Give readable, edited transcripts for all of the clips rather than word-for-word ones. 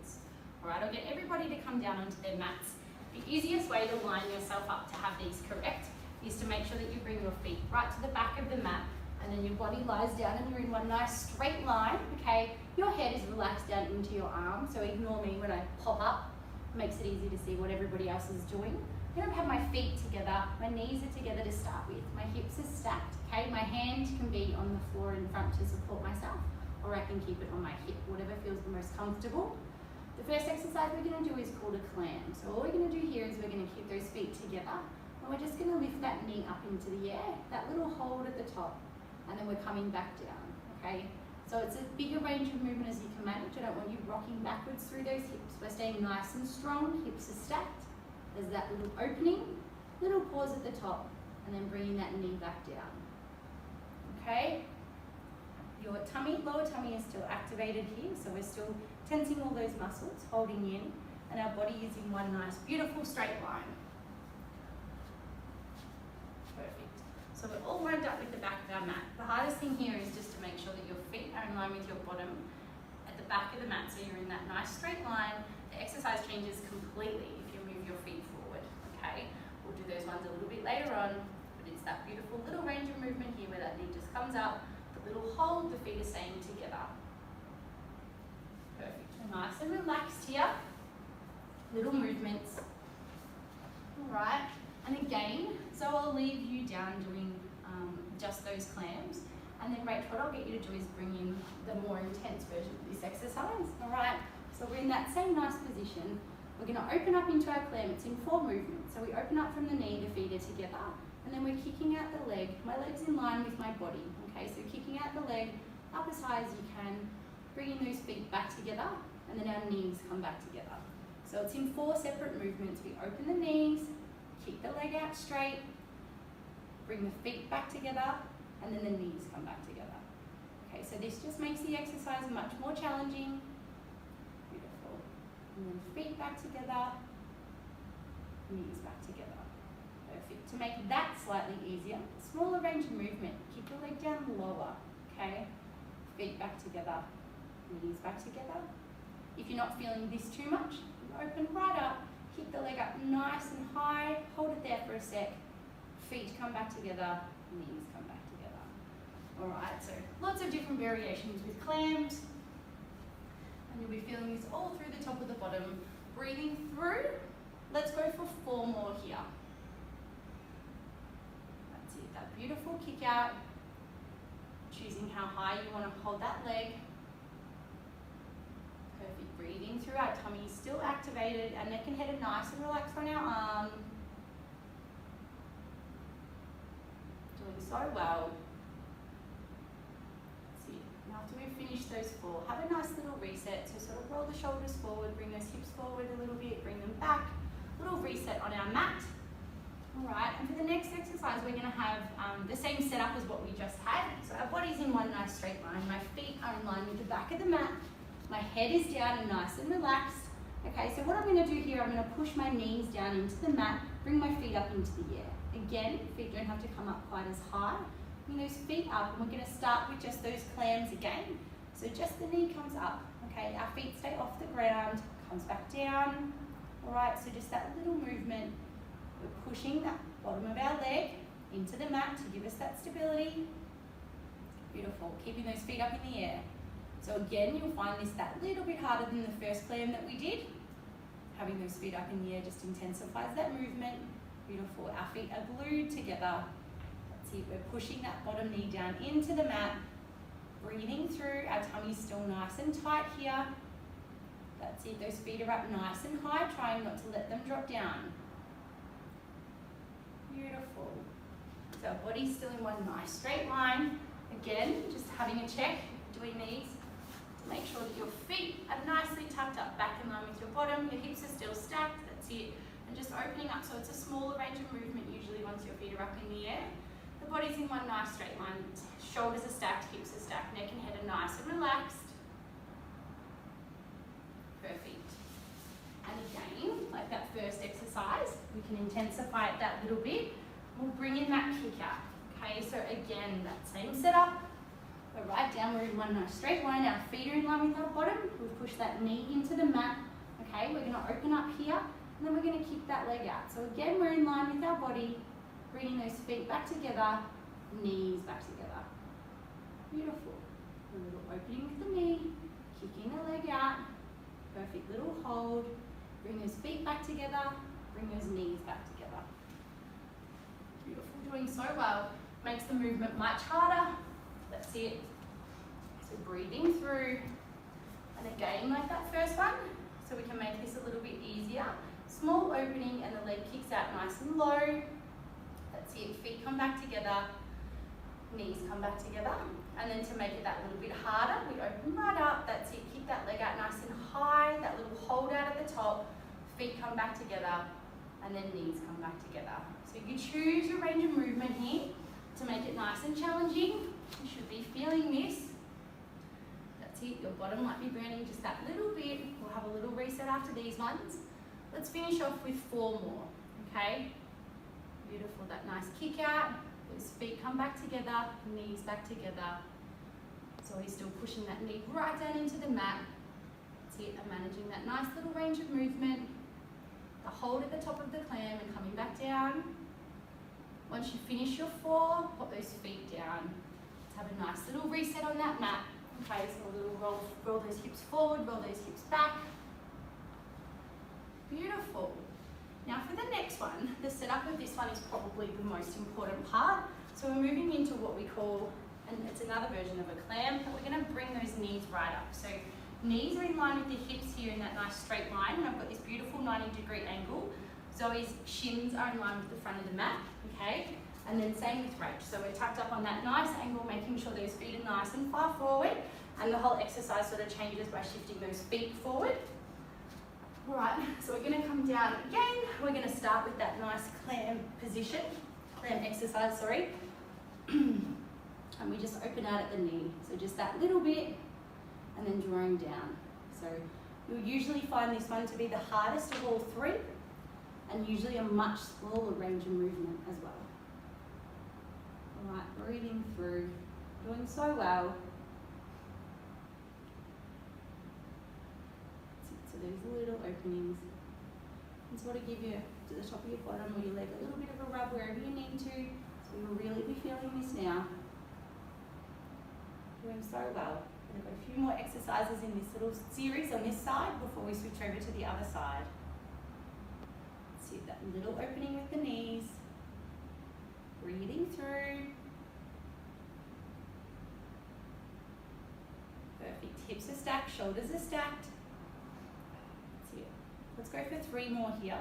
glutes. All right, I'll get everybody to come down onto their mats. The easiest way to line yourself up to have these correct is to make sure that you bring your feet right to the back of the mat, and then your body lies down and you're in one nice straight line, okay? Your head is relaxed down into your arm, so ignore me when I pop up. It makes it easy to see what everybody else is doing. Then I have my feet together, my knees are together to start with, my hips are stacked, okay? My hand can be on the floor in front to support myself, or I can keep it on my hip, whatever feels the most comfortable. The first exercise we're going to do is called a clam. So all we're going to do here is we're going to keep those feet together, and we're just going to lift that knee up into the air, that little hold at the top, and then we're coming back down, okay? So it's a bigger range of movement as you can manage. I don't want you rocking backwards through those hips. We're staying nice and strong, hips are stacked. There's that little opening, little pause at the top, and then bringing that knee back down, okay? Your tummy, lower tummy is still activated here, so we're still tensing all those muscles, holding in, and our body is in one nice, beautiful straight line. Perfect. So we're all lined up with the back of our mat. The hardest thing here is just to make sure that your feet are in line with your bottom at the back of the mat, so you're in that nice straight line. The exercise changes completely if you move your feet forward, okay? We'll do those ones a little bit later on, but it's that beautiful little range of movement here where that knee just comes up, the little hold, the feet are staying together. Perfect. Nice and relaxed here. Little movements. All right. And again, so I'll leave you down doing just those clams. And then Rach, what I'll get you to do is bring in the more intense version of this exercise. All right. So we're in that same nice position. We're going to open up into our clam. It's in 4 movements. So we open up from the knee, the feet are together. And then we're kicking out the leg. My leg's in line with my body. Okay, so kicking out the leg up as high as you can, bringing those feet back together, and then our knees come back together. So it's in 4 separate movements. We open the knees, kick the leg out straight, bring the feet back together, and then the knees come back together. Okay, so this just makes the exercise much more challenging. Beautiful. And then feet back together, knees back together. Perfect. To make that slightly easier, smaller range of movement. Kick the leg down lower, okay? Feet back together, knees back together. If you're not feeling this too much, open right up, kick the leg up nice and high, hold it there for a sec. Feet come back together, knees come back together. All right, so lots of different variations with clams. And you'll be feeling this all through the top of the bottom. Breathing through. Let's go for 4 more here. That's it, that beautiful kick out. Choosing how high you want to hold that leg. Perfect, breathing through, our tummy is still activated, our neck and head are nice and relaxed on our arm. Doing so well. That's it. And after we've finished those 4, have a nice little reset. So sort of roll the shoulders forward, bring those hips forward a little bit, bring them back. Little reset on our mat. All right, and for the next exercise, we're going to have the same setup as what we just had. So our body's in one nice straight line. My feet are in line with the back of the mat. My head is down and nice and relaxed. Okay, so what I'm going to do here, I'm going to push my knees down into the mat, bring my feet up into the air. Again, feet don't have to come up quite as high. Bring those feet up, and we're going to start with just those clams again. So just the knee comes up. Okay, our feet stay off the ground, comes back down. All right, so just that little movement. We're pushing that bottom of our leg into the mat to give us that stability. Beautiful, keeping those feet up in the air. So again, you'll find this that little bit harder than the first clam that we did. Having those feet up in the air just intensifies that movement. Beautiful, our feet are glued together. That's it, we're pushing that bottom knee down into the mat. Breathing through, our tummy's still nice and tight here. That's it, those feet are up nice and high, trying not to let them drop down. Beautiful. So our body's still in one nice straight line. Again, just having a check, doing these to make sure that your feet are nicely tucked up back in line with your bottom, your hips are still stacked, that's it. And just opening up, so it's a smaller range of movement usually once your feet are up in the air. The body's in one nice straight line, shoulders are stacked, hips are stacked, neck and head are nice and relaxed. Perfect. And again, like that first exercise, we can intensify it that little bit. We'll bring in that kick out. Okay, so again, that same setup. Go right down, we're in one nice straight line, our feet are in line with our bottom, we've pushed that knee into the mat, okay, we're going to open up here, and then we're going to kick that leg out. So again, we're in line with our body, bringing those feet back together, knees back together. Beautiful. A little opening with the knee, kicking the leg out, perfect little hold, bring those feet back together, bring those knees back together. Beautiful, doing so well. Makes the movement much harder. That's it. So breathing through, and again like that first one, so we can make this a little bit easier. Small opening and the leg kicks out nice and low. That's it, feet come back together, knees come back together. And then to make it that little bit harder, we open right up, that's it, kick that leg out nice and high, that little hold out at the top, feet come back together, and then knees come back together. So you choose your range of movement here to make it nice and challenging. You should be feeling this. That's it, your bottom might be burning just that little bit. We'll have a little reset after these ones. Let's finish off with 4 more, okay? Beautiful, that nice kick out. Those feet come back together, knees back together. So he's still pushing that knee right down into the mat. That's it, and managing that nice little range of movement. The hold at the top of the clam and coming back down. Once you finish your 4, pop those feet down. Let's have a nice little reset on that mat. Okay, so a little roll those hips forward, roll those hips back. Beautiful. Now for the next one, the setup of this one is probably the most important part. So we're moving into what we call, and it's another version of a clam, but we're going to bring those knees right up. So knees are in line with the hips here in that nice straight line, and I've got this beautiful 90-degree angle. Zoe's shins are in line with the front of the mat, okay? And then same with Rach. So we're tucked up on that nice angle, making sure those feet are nice and far forward, and the whole exercise sort of changes by shifting those feet forward. All right, so we're going to come down again. We're going to start with that nice clam position, clam exercise, sorry. And we just open out at the knee. So just that little bit, and then drawing down. So you'll usually find this one to be the hardest of all 3, and usually a much smaller range of movement as well. All right, breathing through, doing so well. So those little openings and sort of give you to the top of your bottom or your leg a little bit of a rub wherever you need to. So you'll really be feeling this now. Doing so well. We're going to go a few more exercises in this little series on this side before we switch over to the other side. See that little opening with the knees. Breathing through. Perfect. Hips are stacked, shoulders are stacked. Let's go for 3 more here.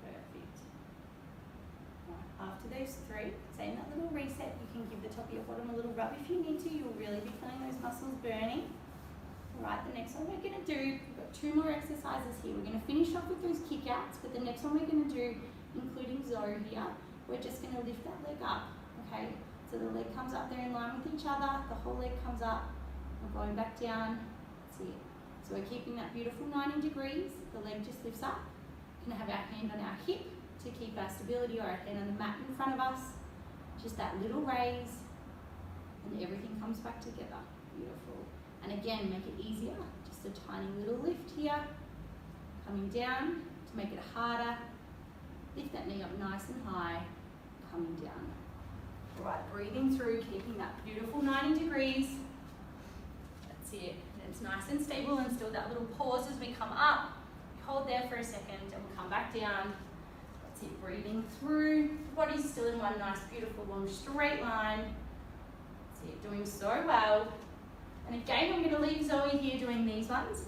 Perfect. Right, after those 3, same that little reset, you can give the top of your bottom a little rub if you need to. You'll really be feeling those muscles burning. All right, the next one we're going to do, we've got 2 more exercises here. We're going to finish off with those kick outs, but the next one we're going to do, including Zoe here, we're just going to lift that leg up, okay? So the leg comes up there in line with each other, the whole leg comes up, we're going back down, that's it. So we're keeping that beautiful 90 degrees, the leg just lifts up. We can have our hand on our hip to keep our stability, or our hand on the mat in front of us. Just that little raise, and everything comes back together. Beautiful. And again, make it easier, just a tiny little lift here, coming down to make it harder. Lift that knee up nice and high, coming down. All right, breathing through, keeping that beautiful 90 degrees. That's it. And it's nice and stable, and still that little pause as we come up. Hold there for a second, and we'll come back down. That's it, breathing through. Body's still in one nice, beautiful, long, straight line. That's it, doing so well. And again, I'm going to leave Zoe here doing these ones.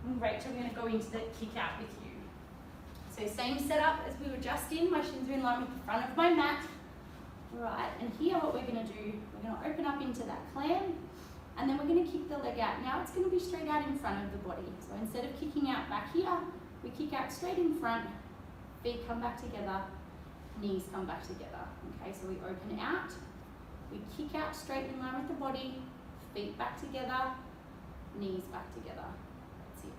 And Rachel, I'm going to go into the kick out with you. So same setup as we were just in. My shins are in line with the front of my mat. Right, and here what we're going to do, we're going to open up into that clam, and then we're going to kick the leg out. Now it's going to be straight out in front of the body. So instead of kicking out back here, we kick out straight in front, feet come back together, knees come back together. Okay, so we open out, we kick out straight in line with the body, feet back together, knees back together. That's it.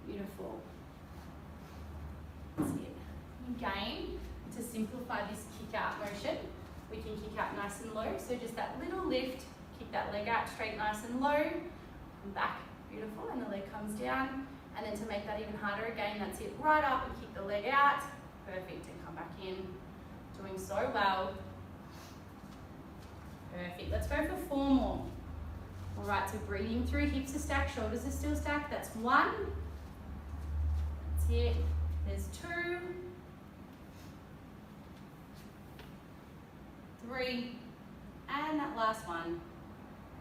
Beautiful. That's it. Again, to simplify this kick out motion, we can kick out nice and low. So just that little lift, kick that leg out straight, nice and low, and back, beautiful, and the leg comes down. And then to make that even harder again, that's it, right up and kick the leg out, perfect, and come back in, doing so well. Perfect, let's go for 4 more. All right, so breathing through, hips are stacked, shoulders are still stacked, that's 1. That's it, there's 2. 3, and that last one,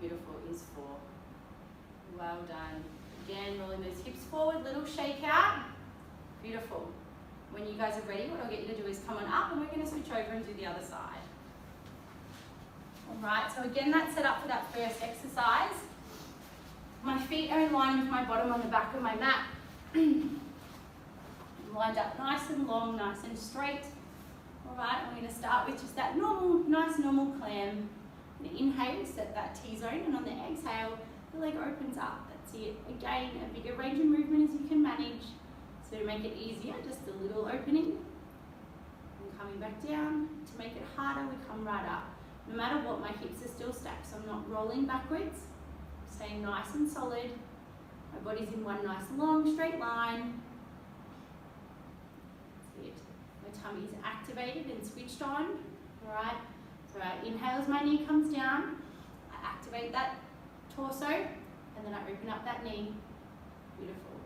beautiful, is 4. Well done. Again, rolling those hips forward, little shake out, beautiful. When you guys are ready, what I'll get you to do is come on up, and we're going to switch over and do the other side. All right, so again, that's set up for that first exercise. My feet are in line with my bottom on the back of my mat. Lined up nice and long, nice and straight. All right, I'm going to start with just that normal, nice normal clam. On the inhale, set that T-zone, and on the exhale, the leg opens up. That's it. Again, a bigger range of movement as you can manage. So to make it easier, just a little opening. And coming back down. To make it harder, we come right up. No matter what, my hips are still stacked, so I'm not rolling backwards. Staying nice and solid. My body's in one nice long straight line. That's it. My tummy is activated and switched on. All right. So I inhale as my knee comes down. I activate that torso, and then I open up that knee. Beautiful.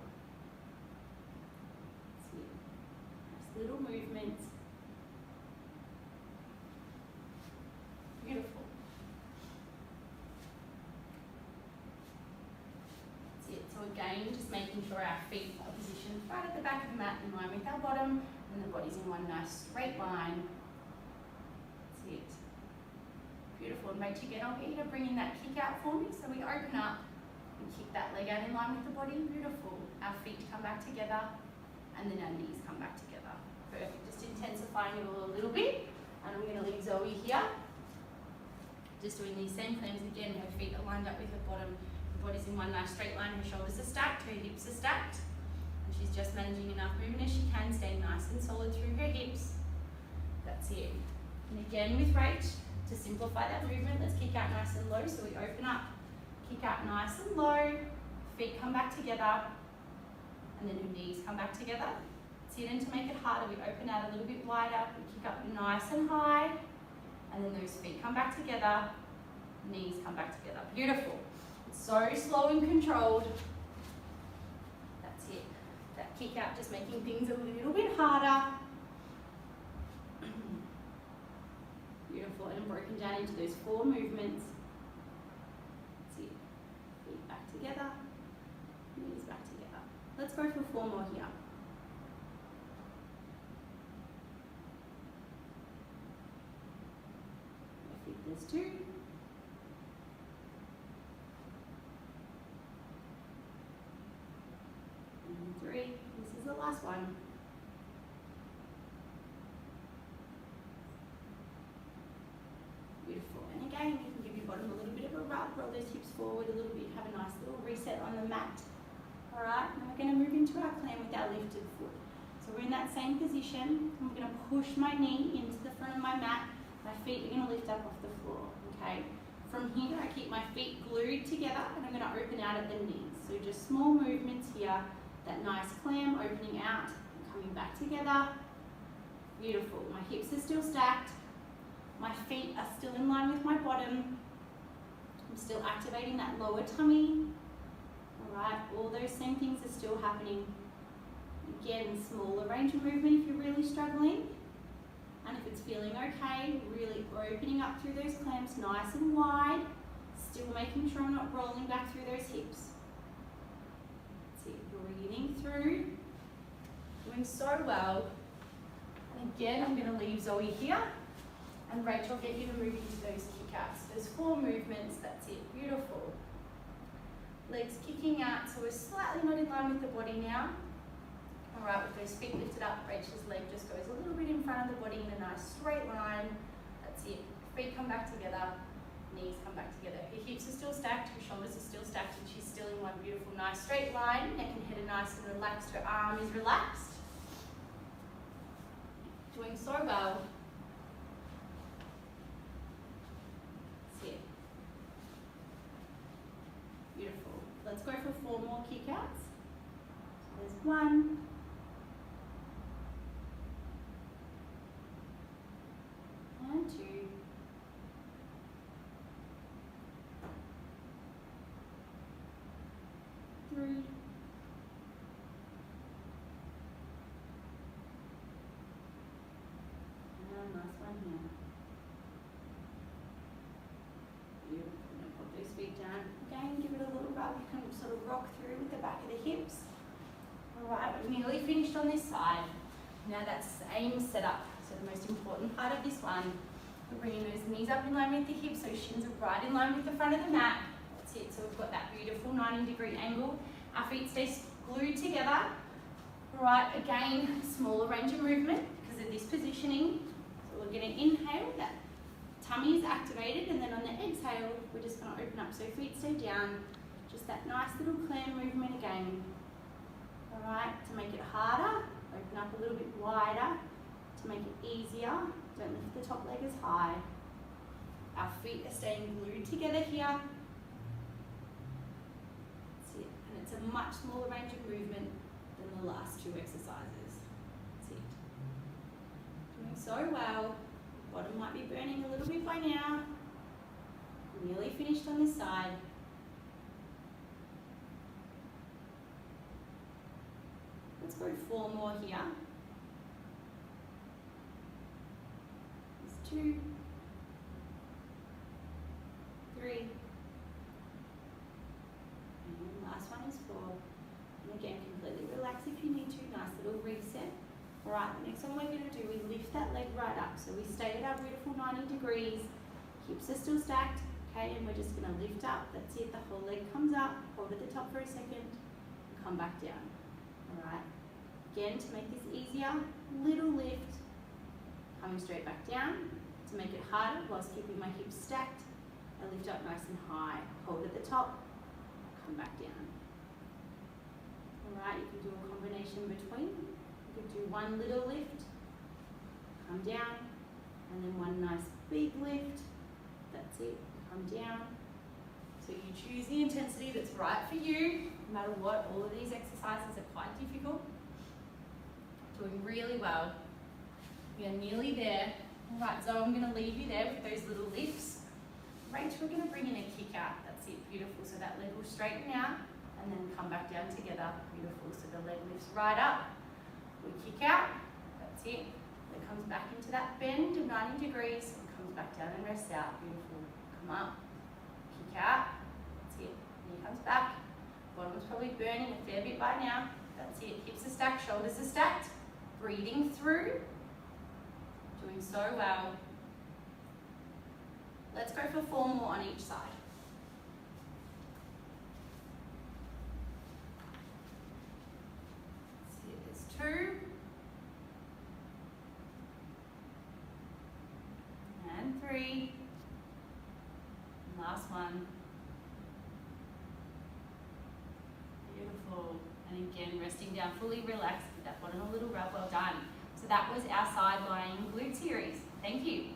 That's it. Nice little movements. Beautiful. That's it. So again, just making sure our feet are positioned right at the back of the mat in line with our bottom, and the body's in one nice straight line. That's it. Beautiful. And Rach, again, I'll get you to bring in that kick out for me. So we open up and kick that leg out in line with the body. Beautiful. Our feet come back together, and then our knees come back together. Perfect. Just intensifying it all a little bit. And I'm going to leave Zoe here. Just doing these same clams again. Her feet are lined up with her bottom. Her body's in one nice straight line. Her shoulders are stacked. Her hips are stacked. And she's just managing enough movement as she can, staying nice and solid through her hips. That's it. And again with Rach, to simplify that movement, let's kick out nice and low. So we open up, kick out nice and low. Feet come back together. And then your knees come back together. That's it. And to make it harder, we open out a little bit wider. We kick up nice and high. And then those feet come back together, knees come back together. Beautiful. It's so slow and controlled. That's it. That kick out, just making things a little bit harder. Beautiful. And broken down into those 4 movements. That's it. Feet back together, knees back together. Let's go for 4 more here. There's 2. And 3. This is the last one. Beautiful. And again, you can give your bottom a little bit of a rub, roll those hips forward a little bit, have a nice little reset on the mat. All right, now we're going to move into our clam with our lifted foot. So we're in that same position. I'm going to push my knee into the front of my mat. My feet are going to lift up off the floor, okay? From here, I keep my feet glued together, and I'm going to open out at the knees. So just small movements here, that nice clam, opening out, and coming back together. Beautiful. My hips are still stacked. My feet are still in line with my bottom. I'm still activating that lower tummy. All right, all those same things are still happening. Again, smaller range of movement if you're really struggling. And if it's feeling okay, really opening up through those clams nice and wide, still making sure I'm not rolling back through those hips. That's it, breathing through, doing so well. And again, I'm going to leave Zoe here, and Rach will get you to move into those kick-outs. There's 4 movements, that's it, beautiful. Legs kicking out, so we're slightly not in line with the body now. All right, with those feet lifted up, Rachel's leg just goes a little bit in front of the body in a nice straight line. That's it. Feet come back together, knees come back together. Her hips are still stacked, her shoulders are still stacked, and she's still in one beautiful, nice straight line. Neck and head are nice and relaxed, her arm is relaxed. Doing so well. Sit. Beautiful. Let's go for 4 more kick outs. So there's 1. And 2. Three. And last one here. Beautiful. Now put those feet down. Again, give it a little rub. You can sort of rock through with the back of the hips. Alright, we've nearly finished on this side. Now that's aim setup. So the most important part of this one, we're bringing those knees up in line with the hips, so shins are right in line with the front of the mat. That's it. So we've got that beautiful 90-degree angle. Our feet stay glued together. Right, again, smaller range of movement because of this positioning. So we're going to inhale, that tummy is activated, and then on the exhale, we're just going to open up. So feet stay down, just that nice little clam movement again. All right, to make it harder, open up a little bit wider. To make it easier, don't lift the top leg as high. Our feet are staying glued together here. And it's a much smaller range of movement than the last 2 exercises. That's it. Doing so well. Bottom might be burning a little bit by now. Nearly finished on this side. Let's go 4 more here. There's 2, 3. Last one is 4. And again, completely relax if you need to. Nice little reset. Alright, the next one we're going to do is lift that leg right up. So we stay at our beautiful 90 degrees. Hips are still stacked. Okay, and we're just going to lift up. That's it. The whole leg comes up. Hold at the top for a second. And come back down. Alright. Again, to make this easier, little lift. Coming straight back down. To make it harder, whilst keeping my hips stacked, I lift up nice and high. Hold at the top. Come back down. Alright, you can do a combination between. You could do one little lift, come down, and then one nice big lift. That's it, come down. So you choose the intensity that's right for you. No matter what, all of these exercises are quite difficult. Doing really well. We are nearly there. Alright, so I'm going to leave you there with those little lifts. Rach, we're going to bring in a kick out. That's it, beautiful. So that leg will straighten out and then come back down together. Beautiful. So the leg lifts right up. We kick out. That's it. It comes back into that bend of 90 degrees and comes back down and rests out. Beautiful. Come up. Kick out. That's it. Knee comes back. Bottom's probably burning a fair bit by now. That's it. Hips are stacked, shoulders are stacked. Breathing through. Doing so well. Let's go for 4 more on each side. So there's 2. And 3. And last one. Beautiful. And again, resting down, fully relaxed with that bottom a little rub. Well done. So that was our side lying glute series. Thank you.